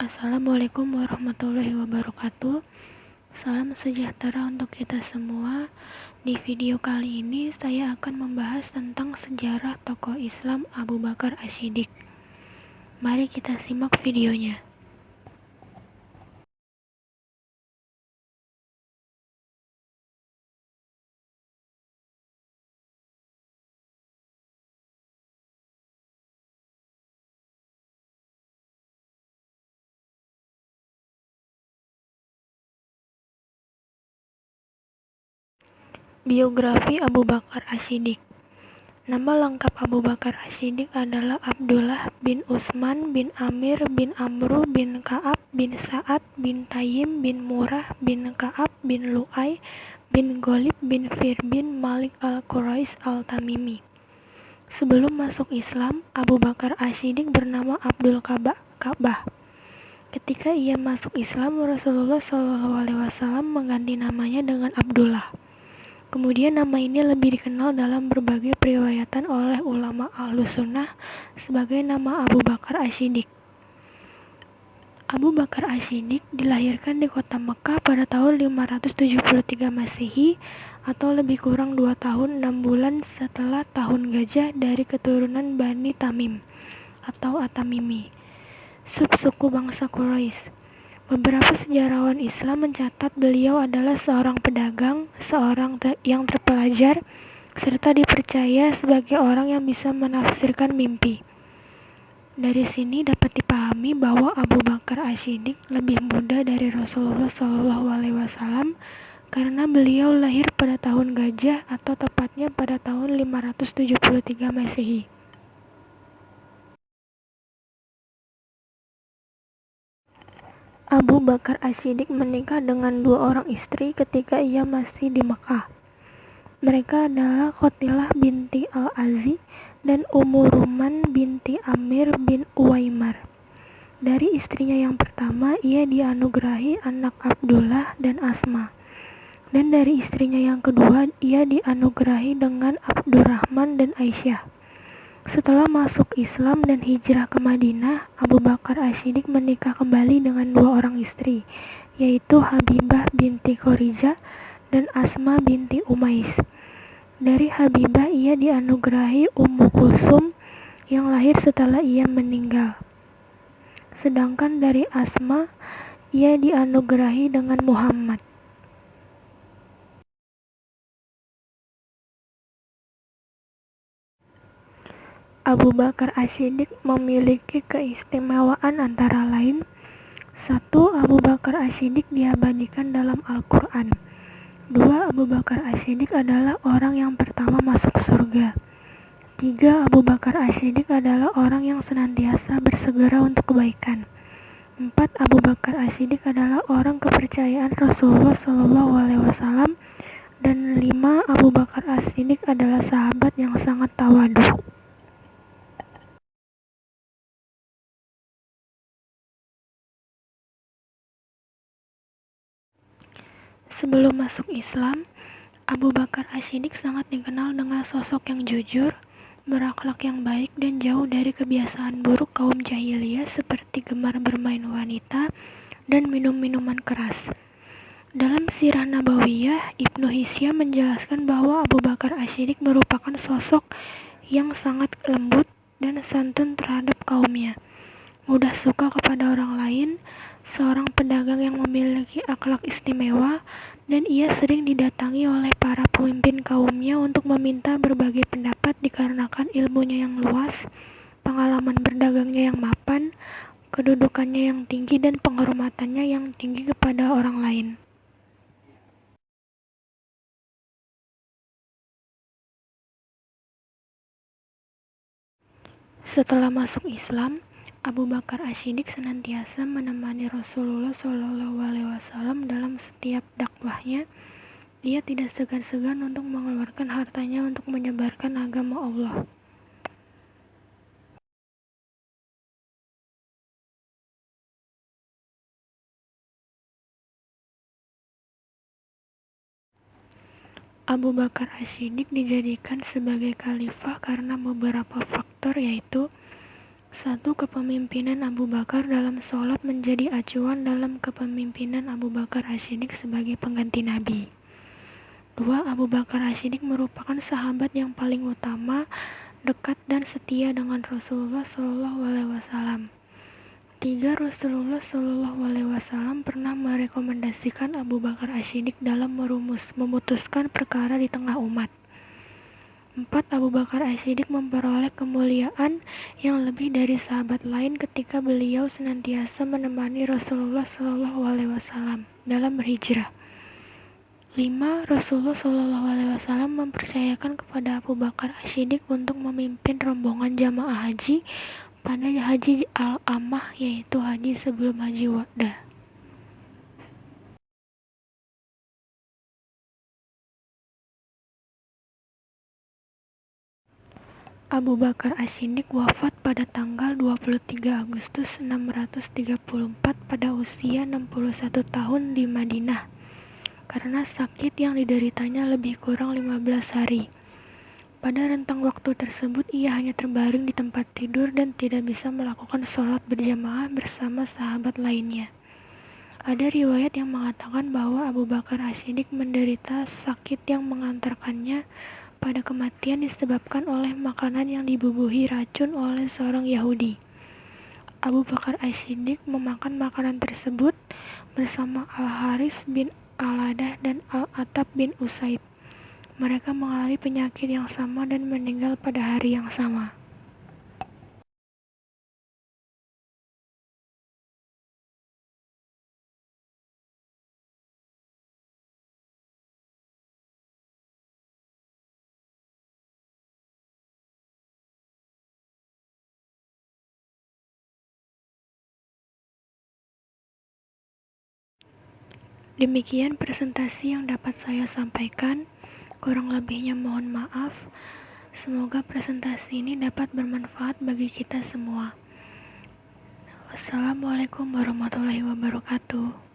Assalamualaikum warahmatullahi wabarakatuh. Salam sejahtera untuk kita semua. Di video kali ini saya akan membahas tentang sejarah tokoh Islam Abu Bakar Ash-Shiddiq. Mari kita simak videonya. Biografi Abu Bakar Ash-Shiddiq. Nama lengkap Abu Bakar Ash-Shiddiq adalah Abdullah bin Utsman bin Amir bin Amru bin Ka'ab bin Sa'ad bin Tayyim bin Murrah bin Ka'ab bin Lu'ay bin Ghalib bin Fir bin Malik al-Quraisy al-Tamimi. Sebelum masuk Islam, Abu Bakar Ash-Shiddiq bernama Abdul Ka'bah. Ketika ia masuk Islam, Rasulullah SAW mengganti namanya dengan Abdullah. Kemudian nama ini lebih dikenal dalam berbagai periwayatan oleh ulama Ahlus Sunnah sebagai nama Abu Bakar Ash-Shiddiq. Abu Bakar Ash-Shiddiq dilahirkan di kota Mekah pada tahun 573 Masehi atau lebih kurang 2 tahun 6 bulan setelah tahun gajah dari keturunan Bani Tamim atau At-Tamimi, subsuku bangsa Quraisy. Beberapa sejarawan Islam mencatat beliau adalah seorang pedagang, yang terpelajar, serta dipercaya sebagai orang yang bisa menafsirkan mimpi. Dari sini dapat dipahami bahwa Abu Bakar Ash-Shiddiq lebih muda dari Rasulullah SAW karena beliau lahir pada tahun gajah atau tepatnya pada tahun 573 Masehi. Abu Bakar Ash-Shiddiq menikah dengan 2 orang istri ketika ia masih di Mekah. Mereka adalah Khotilah binti Al-Azi dan Ummu Ruman binti Amir bin Uwaimar. Dari istrinya yang pertama, ia dianugerahi anak Abdullah dan Asma. Dan dari istrinya yang kedua, ia dianugerahi dengan Abdurrahman dan Aisyah. Setelah masuk Islam dan hijrah ke Madinah, Abu Bakar Ash-Shiddiq menikah kembali dengan 2 orang istri, yaitu Habibah binti Khorijah dan Asma binti Umais. Dari Habibah ia dianugerahi Ummu Kulsum yang lahir setelah ia meninggal. Sedangkan dari Asma ia dianugerahi dengan Muhammad. Abu Bakar Ash-Shiddiq memiliki keistimewaan antara lain: 1. Abu Bakar Ash-Shiddiq diabadikan dalam Al-Quran. 2. Abu Bakar Ash-Shiddiq adalah orang yang pertama masuk surga. 3. Abu Bakar Ash-Shiddiq adalah orang yang senantiasa bersegera untuk kebaikan. 4. Abu Bakar Ash-Shiddiq adalah orang kepercayaan Rasulullah SAW. Dan 5. Abu Bakar Ash-Shiddiq adalah sahabat yang sangat tawadhu. Sebelum masuk Islam, Abu Bakar Ash-Shiddiq sangat dikenal dengan sosok yang jujur, berakhlak yang baik, dan jauh dari kebiasaan buruk kaum jahiliyah seperti gemar bermain wanita dan minum minuman keras. Dalam Sirah Nabawiyah, Ibnu Hisyam menjelaskan bahwa Abu Bakar Ash-Shiddiq merupakan sosok yang sangat lembut dan santun terhadap kaumnya, mudah suka kepada orang lain, seorang pedagang yang memiliki akhlak istimewa, dan ia sering didatangi oleh para pemimpin kaumnya untuk meminta berbagai pendapat dikarenakan ilmunya yang luas, pengalaman berdagangnya yang mapan, kedudukannya yang tinggi, dan penghormatannya yang tinggi kepada orang lain. Setelah masuk Islam, Abu Bakar Ash-Shiddiq senantiasa menemani Rasulullah SAW dalam setiap dakwahnya. Dia tidak segan-segan untuk mengeluarkan hartanya untuk menyebarkan agama Allah. Abu Bakar Ash-Shiddiq dijadikan sebagai khalifah karena beberapa faktor, yaitu 1. Kepemimpinan Abu Bakar dalam sholat menjadi acuan dalam kepemimpinan Abu Bakar As-Siddiq sebagai pengganti Nabi. 2. Abu Bakar As-Siddiq merupakan sahabat yang paling utama, dekat dan setia dengan Rasulullah SAW. 3. Rasulullah SAW pernah merekomendasikan Abu Bakar As-Siddiq dalam memutuskan perkara di tengah umat. 4. Abu Bakar As-Siddiq memperoleh kemuliaan yang lebih dari sahabat lain ketika beliau senantiasa menemani Rasulullah SAW dalam berhijrah. 5. Rasulullah SAW mempercayakan kepada Abu Bakar As-Siddiq untuk memimpin rombongan jamaah haji pada haji al-amah, yaitu haji sebelum haji wada. Abu Bakar As-Siddiq wafat pada tanggal 23 Agustus 634 pada usia 61 tahun di Madinah karena sakit yang dideritanya lebih kurang 15 hari. Pada rentang waktu tersebut ia hanya terbaring di tempat tidur dan tidak bisa melakukan sholat berjamaah bersama sahabat lainnya. Ada riwayat yang mengatakan bahwa Abu Bakar As-Siddiq menderita sakit yang mengantarkannya pada kematian disebabkan oleh makanan yang dibubuhi racun oleh seorang Yahudi. Abu Bakar As-Siddiq memakan makanan tersebut bersama Al-Haris bin Al-Adah dan Al-Atab bin Usaid. Mereka mengalami penyakit yang sama dan meninggal pada hari yang sama. Demikian presentasi yang dapat saya sampaikan. Kurang lebihnya mohon maaf. Semoga presentasi ini dapat bermanfaat bagi kita semua. Wassalamualaikum warahmatullahi wabarakatuh.